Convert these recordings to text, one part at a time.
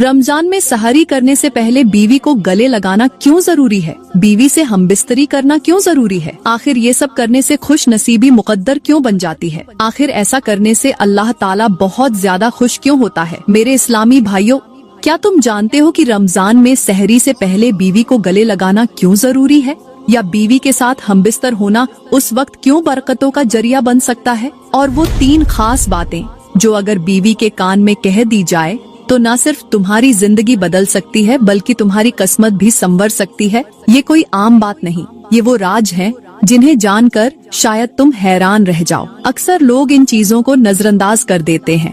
रमजान में सहरी करने से पहले बीवी को गले लगाना क्यों जरूरी है? बीवी से हमबिस्तरी करना क्यों जरूरी है? आखिर ये सब करने से खुश नसीबी मुकद्दर क्यों बन जाती है? आखिर ऐसा करने से अल्लाह ताला बहुत ज्यादा खुश क्यों होता है? मेरे इस्लामी भाइयों, क्या तुम जानते हो कि रमजान में सहरी से पहले बीवी को गले लगाना क्यों जरूरी है? या बीवी के साथ हमबिस्तर होना उस वक्त क्यों बरकतों का जरिया बन सकता है? और वो 3 खास बातें जो अगर बीवी के कान में कह दी जाए तो न सिर्फ तुम्हारी जिंदगी बदल सकती है बल्कि तुम्हारी किस्मत भी संवर सकती है। ये कोई आम बात नहीं, ये वो राज हैं जिन्हें जानकर शायद तुम हैरान रह जाओ। अक्सर लोग इन चीजों को नजरअंदाज कर देते हैं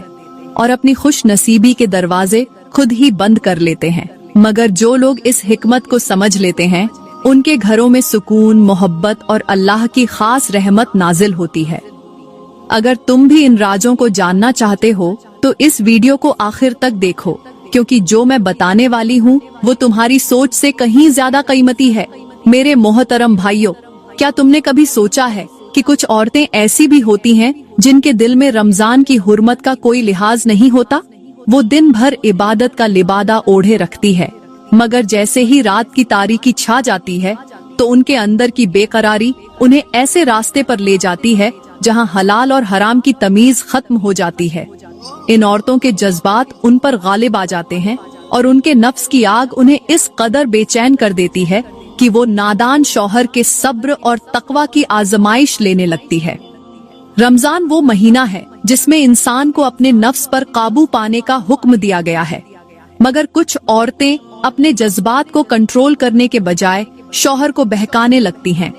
और अपनी खुश नसीबी के दरवाजे खुद ही बंद कर लेते हैं। मगर जो लोग इस हिकमत को समझ लेते हैं उनके घरों में सुकून, मोहब्बत और अल्लाह की खास रहमत नाजिल होती है। अगर तुम भी इन राजों को जानना चाहते हो तो इस वीडियो को आखिर तक देखो, क्योंकि जो मैं बताने वाली हूँ वो तुम्हारी सोच से कहीं ज्यादा कीमती है। मेरे मोहतरम भाइयों, क्या तुमने कभी सोचा है कि कुछ औरतें ऐसी भी होती हैं जिनके दिल में रमजान की हुर्मत का कोई लिहाज नहीं होता? वो दिन भर इबादत का लिबादा ओढ़े रखती है, मगर जैसे ही रात की तारीकी छा जाती है तो उनके अंदर की बेकरारी उन्हें ऐसे रास्ते पर ले जाती है जहां हलाल और हराम की तमीज खत्म हो जाती है। इन औरतों के जज्बात उन पर गालिब आ जाते हैं और उनके नफ्स की आग उन्हें इस कदर बेचैन कर देती है कि वो नादान शौहर के सब्र और तकवा की आजमाइश लेने लगती है। रमजान वो महीना है जिसमें इंसान को अपने नफ्स पर काबू पाने का हुक्म दिया गया है, मगर कुछ औरतें अपने जज्बात को कंट्रोल करने के बजाय शौहर को बहकाने लगती हैं,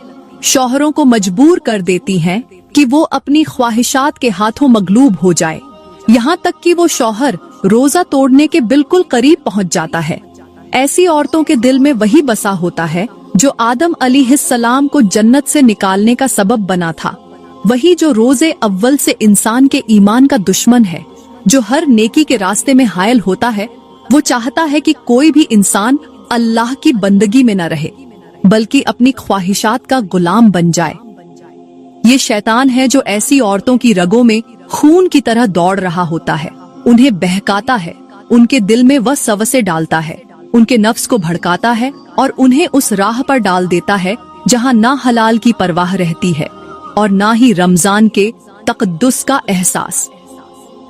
शौहरों को मजबूर कर देती हैं कि वो अपनी ख्वाहिशात के हाथों मगलूब हो जाए। यहाँ तक कि वो शौहर रोजा तोड़ने के बिल्कुल करीब पहुँच जाता है। ऐसी औरतों के दिल में वही बसा होता है जो आदम अलैहिस्सलाम को जन्नत से निकालने का सबब बना था, वही जो रोजे अव्वल से इंसान के ईमान का दुश्मन है, जो हर नेकी के रास्ते में हायल होता है। वो चाहता है कि कोई भी इंसान अल्लाह की बंदगी में न रहे बल्कि अपनी ख्वाहिशात का गुलाम बन जाए। ये शैतान है जो ऐसी औरतों की रगों में खून की तरह दौड़ रहा होता है, उन्हें बहकाता है, उनके दिल में वसवसे डालता है, उनके नफ्स को भड़काता है और उन्हें उस राह पर डाल देता है जहां ना हलाल की परवाह रहती है और ना ही रमजान के तकद्दुस का एहसास।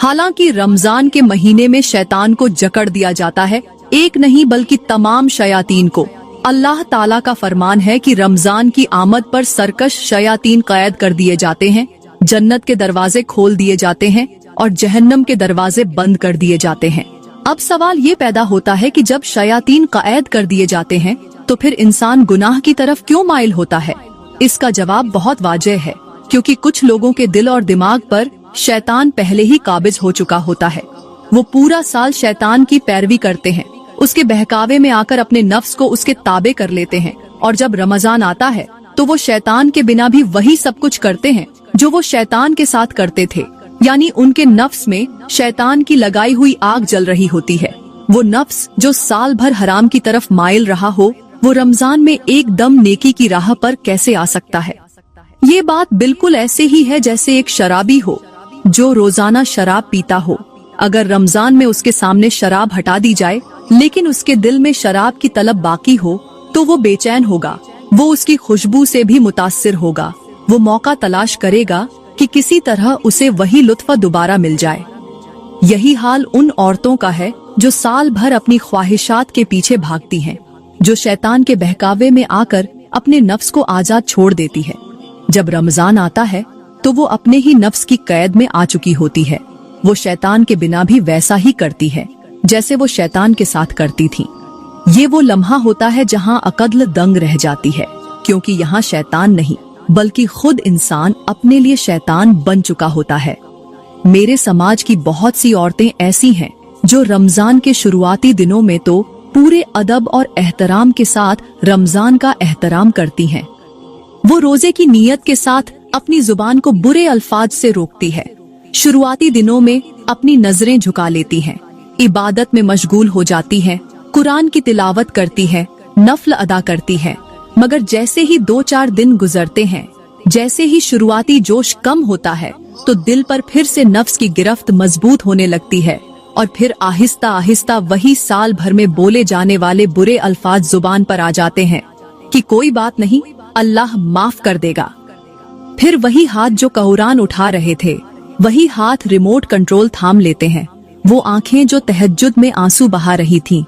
हालांकि रमजान के महीने में शैतान को जकड़ दिया जाता है, एक नहीं बल्कि तमाम शयातीन को। अल्लाह ताला का फरमान है कि रमजान की आमद पर सरकश शयातीन कैद कर दिए जाते हैं, जन्नत के दरवाजे खोल दिए जाते हैं और जहन्नम के दरवाजे बंद कर दिए जाते हैं। अब सवाल ये पैदा होता है कि जब शयातीन कैद कर दिए जाते हैं तो फिर इंसान गुनाह की तरफ क्यों माइल होता है? इसका जवाब बहुत वाज़ेह है, क्योंकि कुछ लोगों के दिल और दिमाग पर शैतान पहले ही काबिज हो चुका होता है। वो पूरा साल शैतान की पैरवी करते हैं, उसके बहकावे में आकर अपने नफ्स को उसके ताबे कर लेते हैं और जब रमजान आता है तो वो शैतान के बिना भी वही सब कुछ करते हैं जो वो शैतान के साथ करते थे, यानी उनके नफ्स में शैतान की लगाई हुई आग जल रही होती है। वो नफ्स जो साल भर हराम की तरफ माइल रहा हो, वो रमजान में एकदम नेकी की राह पर कैसे आ सकता है? ये बात बिल्कुल ऐसे ही है जैसे एक शराबी हो जो रोजाना शराब पीता हो। अगर रमजान में उसके सामने शराब हटा दी जाए लेकिन उसके दिल में शराब की तलब बाकी हो तो वो बेचैन होगा, वो उसकी खुशबू से भी मुतासिर होगा, वो मौका तलाश करेगा कि किसी तरह उसे वही लुत्फ दोबारा मिल जाए। यही हाल उन औरतों का है जो साल भर अपनी ख्वाहिशात के पीछे भागती हैं, जो शैतान के बहकावे में आकर अपने नफ्स को आजाद छोड़ देती है। जब रमजान आता है तो वो अपने ही नफ्स की कैद में आ चुकी होती है। वो शैतान के बिना भी वैसा ही करती है जैसे वो शैतान के साथ करती थी। ये वो लम्हा होता है जहां अकल दंग रह जाती है, क्योंकि यहाँ शैतान नहीं बल्कि खुद इंसान अपने लिए शैतान बन चुका होता है। मेरे समाज की बहुत सी औरतें ऐसी हैं जो रमजान के शुरुआती दिनों में तो पूरे अदब और एहतराम के साथ रमजान का एहतराम करती हैं। वो रोजे की नीयत के साथ अपनी जुबान को बुरे अल्फाज से रोकती है, शुरुआती दिनों में अपनी नजरें झुका लेती हैं, इबादत में मशगूल हो जाती हैं, कुरान की तिलावत करती है, नफल अदा करती है। मगर जैसे ही 2-4 दिन गुजरते हैं, जैसे ही शुरुआती जोश कम होता है तो दिल पर फिर से नफ्स की गिरफ्त मजबूत होने लगती है और फिर आहिस्ता आहिस्ता वही साल भर में बोले जाने वाले बुरे अल्फाज जुबान पर आ जाते हैं कि कोई बात नहीं, अल्लाह माफ कर देगा। फिर वही हाथ जो कुरान उठा रहे थे, वही हाथ रिमोट कंट्रोल थाम लेते हैं। वो आंखें जो तहज्जुद में आंसू बहा रही थीं,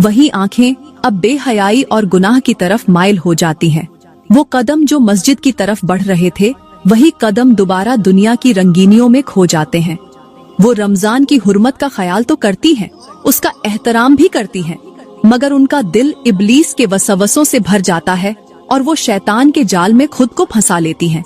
वही आंखें अब बेहयाई और गुनाह की तरफ माइल हो जाती हैं। वो कदम जो मस्जिद की तरफ बढ़ रहे थे, वही कदम दोबारा दुनिया की रंगीनियों में खो जाते हैं। वो रमजान की हुर्मत का ख्याल तो करती हैं, उसका एहतराम भी करती हैं, मगर उनका दिल इब्लीस के वसवसों से भर जाता है और वो शैतान के जाल में खुद को फंसा लेती हैं।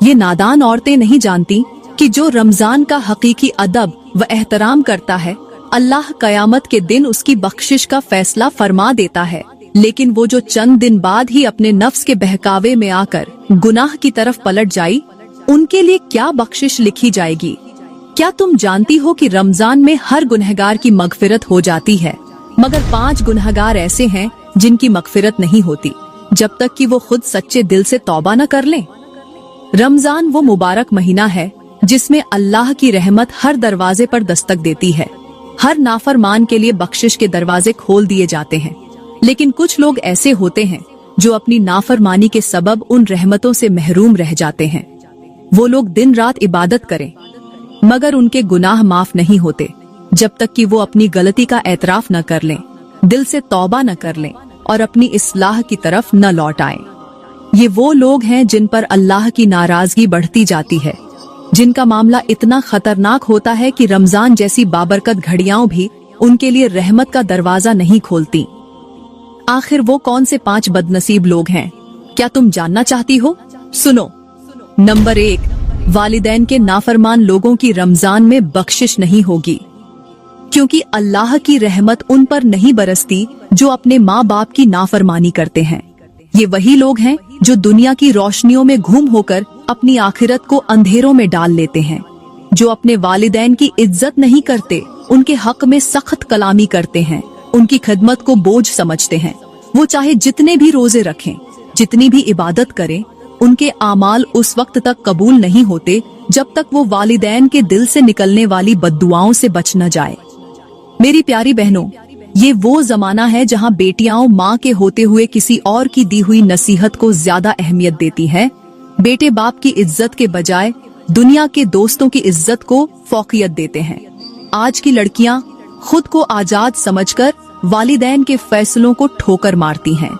ये नादान औरतें नहीं जानती कि जो रमजान का हकीकी अदब व एहतराम करता है, अल्लाह कयामत के दिन उसकी बख्शिश का फैसला फरमा देता है। लेकिन वो जो चंद दिन बाद ही अपने नफ्स के बहकावे में आकर गुनाह की तरफ पलट जाई, उनके लिए क्या बख्शिश लिखी जाएगी? क्या तुम जानती हो कि रमजान में हर गुनहगार की मगफिरत हो जाती है, मगर 5 गुनहगार ऐसे हैं जिनकी मगफिरत नहीं होती जब तक कि वो खुद सच्चे दिल से तौबा न कर लें। रमजान वो मुबारक महीना है जिसमें अल्लाह की रहमत हर दरवाजे पर दस्तक देती है। हर नाफरमान के लिए बख्शिश के दरवाजे खोल दिए जाते हैं, लेकिन कुछ लोग ऐसे होते हैं जो अपनी नाफरमानी के सबब उन रहमतों से महरूम रह जाते हैं। वो लोग दिन रात इबादत करें, मगर उनके गुनाह माफ नहीं होते जब तक कि वो अपनी गलती का एतराफ न कर लें, दिल से तौबा न कर लें और अपनी इस्लाह की तरफ न लौट आएं। ये वो लोग हैं जिन पर अल्लाह की नाराजगी बढ़ती जाती है, जिनका मामला इतना खतरनाक होता है कि रमजान जैसी बाबरकत घड़ियां भी उनके लिए रहमत का दरवाजा नहीं खोलती। आखिर वो कौन से 5 बदनसीब लोग हैं, क्या तुम जानना चाहती हो? सुनो। नंबर 1, वालिदैन के नाफरमान लोगों की रमजान में बख्शिश नहीं होगी, क्योंकि अल्लाह की रहमत उन पर नहीं बरसती जो अपने माँ बाप की नाफरमानी करते हैं। ये वही लोग हैं जो दुनिया की रोशनियों में घूम होकर अपनी आखिरत को अंधेरों में डाल लेते हैं, जो अपने वालिदैन की इज्जत नहीं करते, उनके हक में सख्त कलामी करते हैं, उनकी खिदमत को बोझ समझते हैं। वो चाहे जितने भी रोजे रखें, जितनी भी इबादत करें, उनके आमाल उस वक्त तक कबूल नहीं होते जब तक वो वालिदैन के दिल से निकलने वाली बद्दुआओं से बच न जाए। मेरी प्यारी बहनों, ये वो जमाना है जहाँ बेटियां माँ के होते हुए किसी और की दी हुई नसीहत को ज्यादा अहमियत देती हैं। बेटे बाप की इज्जत के बजाय दुनिया के दोस्तों की इज्जत को फौकियत देते हैं। आज की लड़कियां खुद को आजाद समझकर वालिदैन के फैसलों को ठोकर मारती हैं।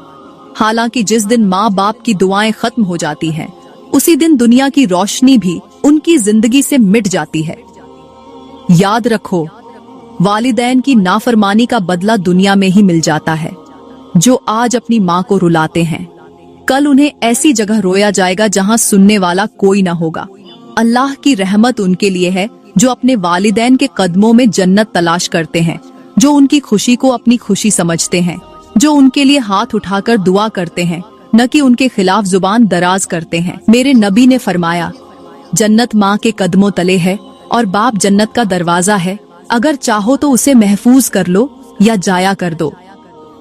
हालांकि जिस दिन माँ बाप की दुआएं खत्म हो जाती हैं, उसी दिन दुनिया की रोशनी भी उनकी जिंदगी से मिट जाती है। याद रखो, वालिदैन की नाफरमानी का बदला दुनिया में ही मिल जाता है। जो आज अपनी माँ को रुलाते हैं, कल उन्हें ऐसी जगह रोया जाएगा जहाँ सुनने वाला कोई न होगा। अल्लाह की रहमत उनके लिए है जो अपने वालिदैन के कदमों में जन्नत तलाश करते हैं, जो उनकी खुशी को अपनी खुशी समझते हैं, जो उनके लिए हाथ उठाकर दुआ करते हैं, न कि उनके खिलाफ जुबान दराज करते हैं। मेरे नबी ने फरमाया, जन्नत माँ के कदमों तले है और बाप जन्नत का दरवाजा है, अगर चाहो तो उसे महफूज कर लो या जाया कर दो।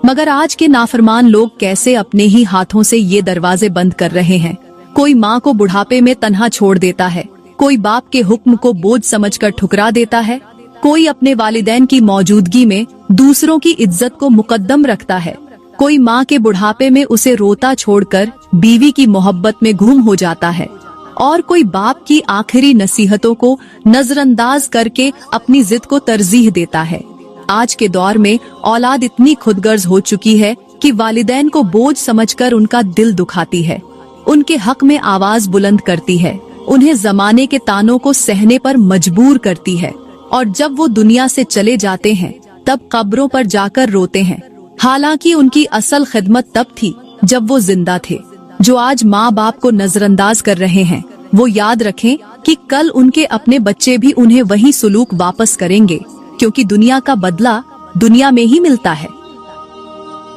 मगर आज के नाफरमान लोग कैसे अपने ही हाथों से ये दरवाजे बंद कर रहे हैं। कोई माँ को बुढ़ापे में तन्हा छोड़ देता है, कोई बाप के हुक्म को बोझ समझकर ठुकरा देता है, कोई अपने वालिदैन की मौजूदगी में दूसरों की इज्जत को मुकद्दम रखता है, कोई माँ के बुढ़ापे में उसे रोता छोड़कर बीवी की मोहब्बत में गुम हो जाता है, और कोई बाप की आखिरी नसीहतों को नजरअंदाज करके अपनी जिद को तरजीह देता है। आज के दौर में औलाद इतनी खुदगर्ज हो चुकी है कि वालिदैन को बोझ समझकर उनका दिल दुखाती है, उनके हक में आवाज बुलंद करती है, उन्हें जमाने के तानों को सहने पर मजबूर करती है, और जब वो दुनिया से चले जाते हैं तब कब्रों पर जाकर रोते हैं। हालांकि उनकी असल खिदमत तब थी जब वो जिंदा थे। जो आज माँ बाप को नजरअंदाज कर रहे हैं, वो याद रखें कि कल उनके अपने बच्चे भी उन्हें वही सुलूक वापस करेंगे, क्योंकि दुनिया का बदला दुनिया में ही मिलता है।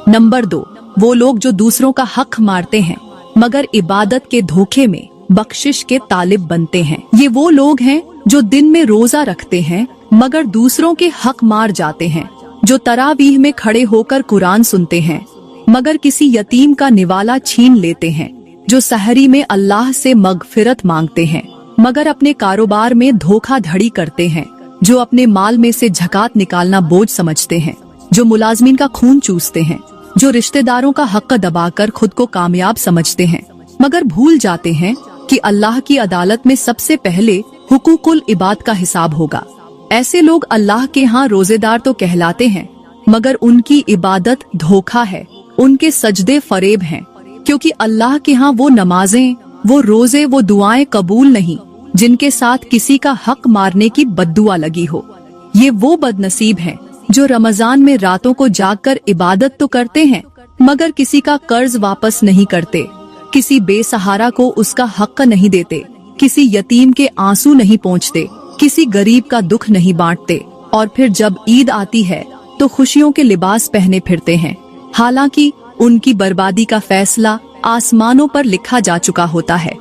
नंबर 2, वो लोग जो दूसरों का हक मारते हैं मगर इबादत के धोखे में बख्शिश के तालिब बनते हैं। ये वो लोग हैं जो दिन में रोजा रखते हैं मगर दूसरों के हक मार जाते हैं, जो तरावीह में खड़े होकर कुरान सुनते हैं मगर किसी यतीम का निवाला छीन लेते हैं, जो सहरी में अल्लाह से मगफिरत मांगते हैं मगर अपने कारोबार में धोखाधड़ी करते हैं, जो अपने माल में से झकात निकालना बोझ समझते हैं, जो मुलाजमीन का खून चूसते हैं, जो रिश्तेदारों का हक दबाकर खुद को कामयाब समझते हैं, मगर भूल जाते हैं कि अल्लाह की अदालत में सबसे पहले हुकूकुल इबाद का हिसाब होगा। ऐसे लोग अल्लाह के यहाँ रोजेदार तो कहलाते हैं, मगर उनकी इबादत धोखा है, उनके सजदे फरेब हैं, क्योंकि अल्लाह के यहाँ वो नमाजें, वो रोजे, वो दुआएं कबूल नहीं जिनके साथ किसी का हक मारने की बद्दुआ लगी हो। ये वो बदनसीब हैं जो रमजान में रातों को जागकर इबादत तो करते हैं, मगर किसी का कर्ज वापस नहीं करते, किसी बेसहारा को उसका हक नहीं देते, किसी यतीम के आंसू नहीं पहुँचते, किसी गरीब का दुख नहीं बांटते, और फिर जब ईद आती है तो खुशियों के लिबास पहने फिरते हैं, हालांकि उनकी बर्बादी का फैसला आसमानों पर लिखा जा चुका होता है।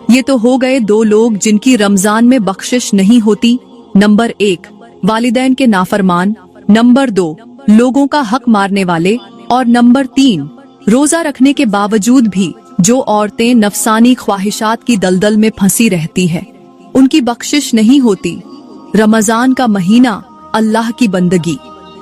ये तो हो गए दो लोग जिनकी रमजान में बख्शिश नहीं होती। नंबर 1, वालिदैन के नाफरमान। नंबर 2, लोगों का हक मारने वाले। और नंबर 3, रोजा रखने के बावजूद भी जो औरतें नफसानी ख्वाहिशात की दलदल में फंसी रहती है, उनकी बख्शिश नहीं होती। रमजान का महीना अल्लाह की बंदगी,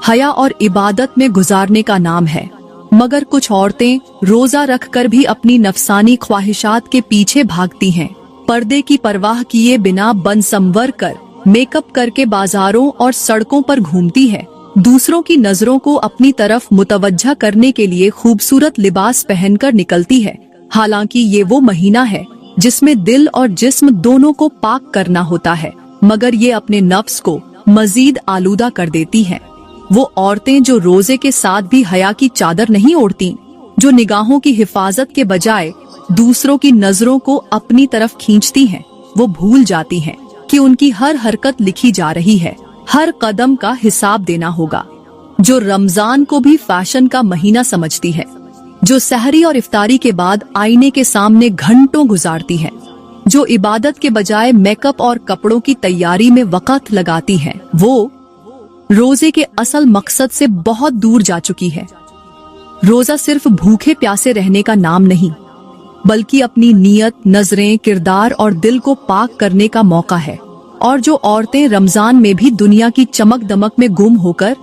हया और इबादत में गुजारने का नाम है, मगर कुछ औरतें रोजा रखकर भी अपनी नफसानी ख्वाहिशात के पीछे भागती हैं, पर्दे की परवाह किए बिना बन संवर कर मेकअप करके बाजारों और सड़कों पर घूमती है, दूसरों की नजरों को अपनी तरफ मुतवज्जा करने के लिए खूबसूरत लिबास पहनकर निकलती है, हालांकि ये वो महीना है जिसमें दिल और जिस्म दोनों को पाक करना होता है, मगर ये अपने नफ्स को मजीद आलूदा कर देती हैं। वो औरतें जो रोजे के साथ भी हया की चादर नहीं ओढ़ती, जो निगाहों की हिफाजत के बजाय दूसरों की नजरों को अपनी तरफ खींचती हैं, वो भूल जाती हैं कि उनकी हर हरकत लिखी जा रही है, हर कदम का हिसाब देना होगा। जो रमजान को भी फैशन का महीना समझती है, जो सहरी और इफ्तारी के बाद आईने के सामने घंटों गुजारती है, जो इबादत के बजाय मेकअप और कपड़ों की तैयारी में वक़्त लगाती है, वो रोजे के असल मकसद से बहुत दूर जा चुकी है। रोजा सिर्फ भूखे प्यासे रहने का नाम नहीं, बल्कि अपनी नीयत, नजरें, किरदार और दिल को पाक करने का मौका है। और जो औरतें रमजान में भी दुनिया की चमक दमक में गुम होकर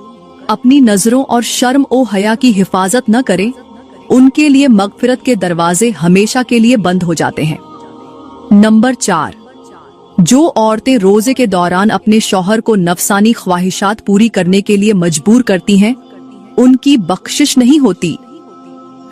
अपनी नजरों और शर्म ओ हया की हिफाजत न करें, उनके लिए मगफिरत के दरवाजे हमेशा के लिए बंद हो जाते हैं। नंबर 4, जो औरतें रोजे के दौरान अपने शौहर को नफसानी ख्वाहिशात पूरी करने के लिए मजबूर करती हैं, उनकी बख्शिश नहीं होती।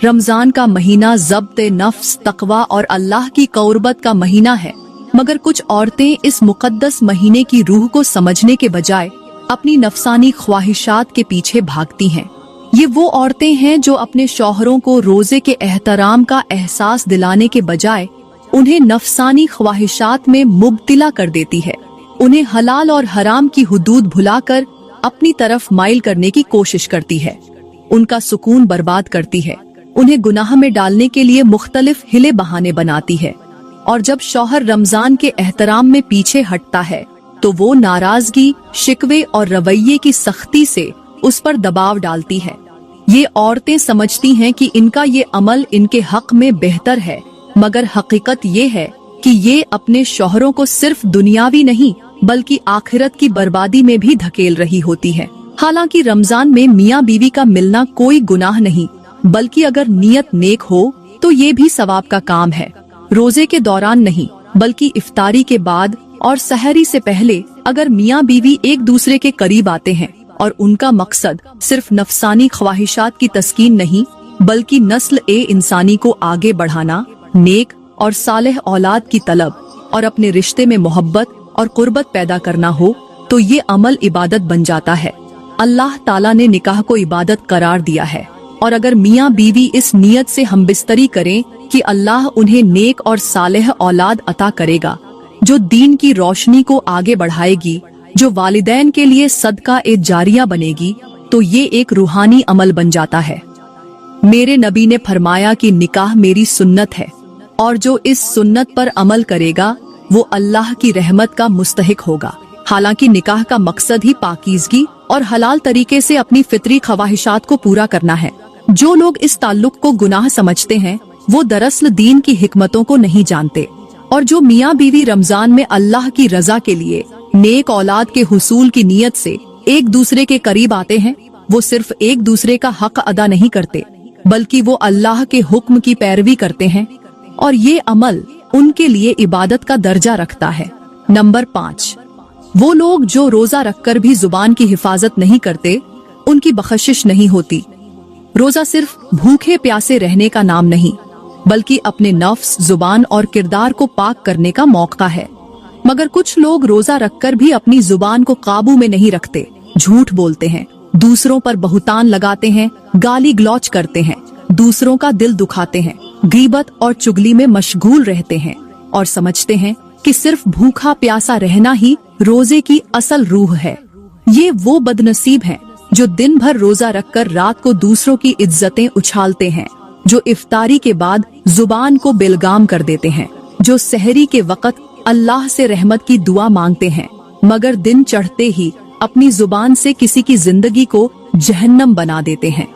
रमजान का महीना ज़ब्त नफ्स, तकवा और अल्लाह की क़ुर्बत का महीना है, मगर कुछ औरतें इस मुकद्दस महीने की रूह को समझने के बजाय अपनी नफसानी ख्वाहिशात के पीछे भागती हैं। ये वो औरतें हैं जो अपने शौहरों को रोजे के एहतराम का एहसास दिलाने के बजाय उन्हें नफसानी ख्वाहिशात में मुब्तिला कर देती है, उन्हें हलाल और हराम की हुदूद भुलाकर अपनी तरफ माइल करने की कोशिश करती है, उनका सुकून बर्बाद करती है, उन्हें गुनाह में डालने के लिए मुख्तलिफ हिले बहाने बनाती है। और जब शौहर रमजान के एहतराम में पीछे हटता है तो वो नाराजगी, शिकवे और रवैये की सख्ती से उस पर दबाव डालती है। ये औरतें समझती हैं कि इनका ये अमल इनके हक में बेहतर है, मगर हकीकत ये है कि ये अपने शौहरों को सिर्फ दुनियावी नहीं बल्कि आखिरत की बर्बादी में भी धकेल रही होती है। हालांकि रमजान में मियाँ बीवी का मिलना कोई गुनाह नहीं, बल्कि अगर नीयत नेक हो तो ये भी सवाब का काम है। रोजे के दौरान नहीं, बल्कि इफ्तारी के बाद और सहरी से पहले अगर मियाँ बीवी एक दूसरे के करीब आते हैं और उनका मकसद सिर्फ नफसानी ख्वाहिशात की तस्कीन नहीं बल्कि नस्ल ए इंसानी को आगे बढ़ाना, नेक और सालेह औलाद की तलब और अपने रिश्ते में मोहब्बत और कुर्बत पैदा करना हो, तो ये अमल इबादत बन जाता है। अल्लाह ताला ने निकाह को इबादत करार दिया है, और अगर मियाँ बीवी इस नियत से हमबिस्तरी करें कि अल्लाह उन्हें नेक और सालेह औलाद अता करेगा जो दीन की रोशनी को आगे बढ़ाएगी, जो वालिदैन के लिए सदका ए जारिया बनेगी, तो ये एक रूहानी अमल बन जाता है। मेरे नबी ने फरमाया कि निकाह मेरी सुन्नत है, और जो इस सुन्नत पर अमल करेगा वो अल्लाह की रहमत का मुस्तहिक होगा। हालांकि निकाह का मकसद ही पाकीज़गी और हलाल तरीके से अपनी फितरी ख्वाहिशात को पूरा करना है। जो लोग इस ताल्लुक को गुनाह समझते हैं वो दरअसल दीन की हिकमतों को नहीं जानते, और जो मियाँ बीवी रमजान में अल्लाह की रजा के लिए नेक औलाद के हुसूल की नीयत से एक दूसरे के करीब आते हैं, वो सिर्फ एक दूसरे का हक अदा नहीं करते बल्कि वो अल्लाह के हुक्म की पैरवी करते हैं और ये अमल उनके लिए इबादत का दर्जा रखता है। नंबर 5, वो लोग जो रोजा रखकर भी जुबान की हिफाजत नहीं करते, उनकी बख्शिश नहीं होती। रोजा सिर्फ भूखे प्यासे रहने का नाम नहीं बल्कि अपने नफ्स, जुबान और किरदार को पाक करने का मौका है। मगर कुछ लोग रोजा रखकर भी अपनी जुबान को काबू में नहीं रखते, झूठ बोलते हैं, दूसरों पर बहुतान लगाते हैं, गाली गलौच करते हैं, दूसरों का दिल दुखाते हैं, गीबत और चुगली में मशगूल रहते हैं और समझते हैं कि सिर्फ भूखा प्यासा रहना ही रोजे की असल रूह है। ये वो बदनसीब हैं जो दिन भर रोजा रखकर रात को दूसरों की इज्जतें उछालते हैं, जो इफ्तारी के बाद जुबान को बेलगाम कर देते हैं, जो सहरी के वक़्त अल्लाह से रहमत की दुआ मांगते हैं मगर दिन चढ़ते ही अपनी जुबान से किसी की जिंदगी को जहन्नम बना देते हैं।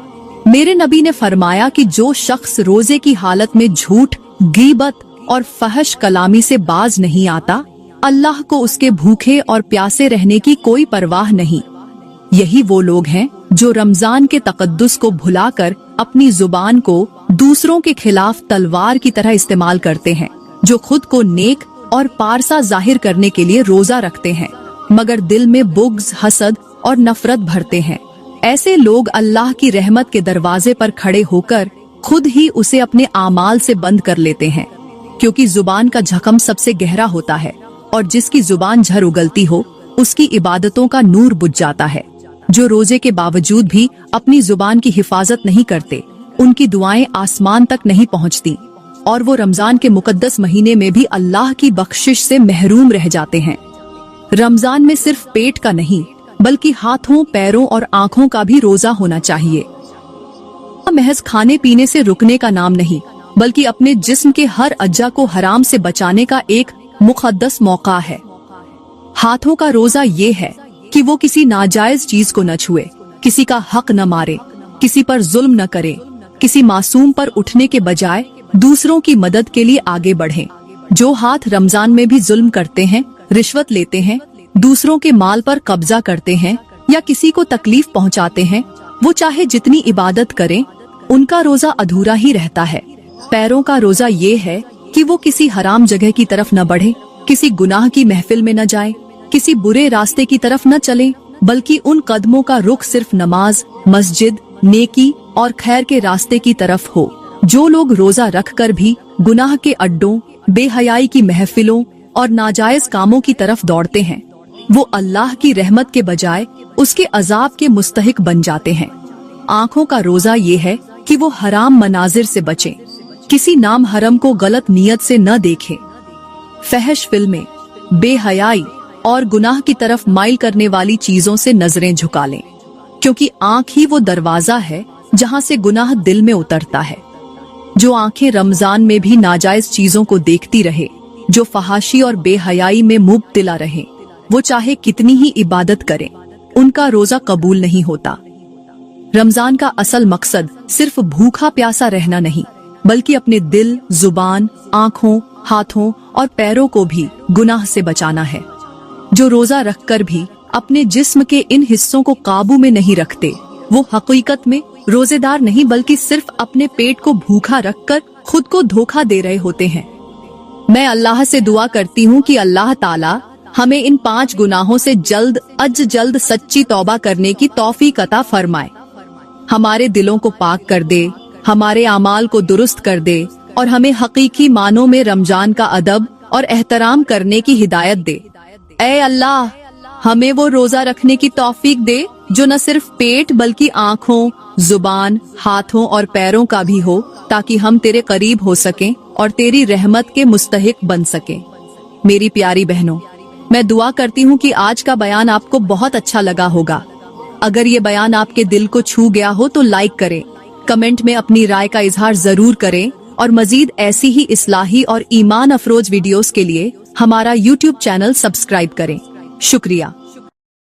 मेरे नबी ने फरमाया कि जो शख्स रोजे की हालत में झूठ, गीबत और फहश कलामी से बाज नहीं आता, अल्लाह को उसके भूखे और प्यासे रहने की कोई परवाह नहीं। यही वो लोग हैं जो रमजान के तकद्दुस को भुलाकर अपनी जुबान को दूसरों के खिलाफ तलवार की तरह इस्तेमाल करते हैं, जो खुद को नेक और पारसा जाहिर करने के लिए रोजा रखते हैं मगर दिल में बुग़्ज़, हसद और नफरत भरते हैं। ऐसे लोग अल्लाह की रहमत के दरवाजे पर खड़े होकर खुद ही उसे अपने आमाल से बंद कर लेते हैं, क्योंकि जुबान का जख्म सबसे गहरा होता है और जिसकी जुबान झर उगलती हो उसकी इबादतों का नूर बुझ जाता है। जो रोजे के बावजूद भी अपनी जुबान की हिफाजत नहीं करते, उनकी दुआएं आसमान तक नहीं पहुंचती और वो रमजान के मुकद्दस महीने में भी अल्लाह की बख्शिश से महरूम रह जाते हैं। रमजान में सिर्फ पेट का नहीं बल्कि हाथों, पैरों और आँखों का भी रोजा होना चाहिए। महज खाने पीने से रुकने का नाम नहीं बल्कि अपने जिस्म के हर अज्जा को हराम से बचाने का एक मुक़द्दस मौका है। हाथों का रोजा ये है कि वो किसी नाजायज चीज को न छुए, किसी का हक न मारे, किसी पर जुल्म न करे, किसी मासूम पर उठने के बजाय दूसरों की मदद के लिए आगे बढ़ें। जो हाथ रमजान में भी जुल्म करते हैं, रिश्वत लेते हैं, दूसरों के माल पर कब्जा करते हैं या किसी को तकलीफ पहुंचाते हैं, वो चाहे जितनी इबादत करें, उनका रोजा अधूरा ही रहता है। पैरों का रोजा ये है कि वो किसी हराम जगह की तरफ न बढ़े, किसी गुनाह की महफिल में न जाए, किसी बुरे रास्ते की तरफ न चले, बल्कि उन कदमों का रुख सिर्फ नमाज, मस्जिद, नेकी और खैर के रास्ते की तरफ हो। जो लोग रोजा रखकर भी गुनाह के अड्डों, बेहयाई की महफिलों और नाजायज कामों की तरफ दौड़ते हैं, वो अल्लाह की रहमत के बजाय उसके अजाब के मुस्तहिक बन जाते हैं। आँखों का रोजा ये है कि वो हराम मनाजिर से बचें, किसी नाम हरम को गलत नियत से न देखें, फहश फिल्में, बेहयाई और गुनाह की तरफ माइल करने वाली चीजों से नजरें झुका लें, क्योंकि आँख ही वो दरवाजा है जहाँ से गुनाह दिल में उतरता है। जो आँखें रमजान में भी नाजायज चीजों को देखती रहे, जो फहाशी और बेहयाई में मुब्तला रहे, वो चाहे कितनी ही इबादत करें, उनका रोजा कबूल नहीं होता। रमजान का असल मकसद सिर्फ भूखा प्यासा रहना नहीं बल्कि अपने दिल, जुबान, आँखों, हाथों और पैरों को भी गुनाह से बचाना है। जो रोजा रखकर भी अपने जिस्म के इन हिस्सों को काबू में नहीं रखते, वो हकीकत में रोजेदार नहीं बल्कि सिर्फ अपने पेट को भूखा रखकर खुद को धोखा दे रहे होते हैं। मैं अल्लाह से दुआ करती हूँ कि अल्लाह ताला हमें इन 5 गुनाहों से जल्द सच्ची तौबा करने की तौफीक अता फरमाए, हमारे दिलों को पाक कर दे, हमारे आमाल को दुरुस्त कर दे और हमें हकीकी मानों में रमजान का अदब और एहतराम करने की हिदायत दे। ऐ अल्लाह, हमें वो रोजा रखने की तौफीक दे जो न सिर्फ पेट बल्कि आँखों, जुबान, हाथों और पैरों का भी हो, ताकि हम तेरे करीब हो सकें और तेरी रहमत के मुस्तहिक बन सकें। मेरी प्यारी बहनों, मैं दुआ करती हूँ कि आज का बयान आपको बहुत अच्छा लगा होगा। अगर ये बयान आपके दिल को छू गया हो तो लाइक करें, कमेंट में अपनी राय का इजहार जरूर करें और मजीद ऐसी ही इस्लाही और ईमान अफरोज वीडियोस के लिए हमारा YouTube चैनल सब्सक्राइब करें। शुक्रिया।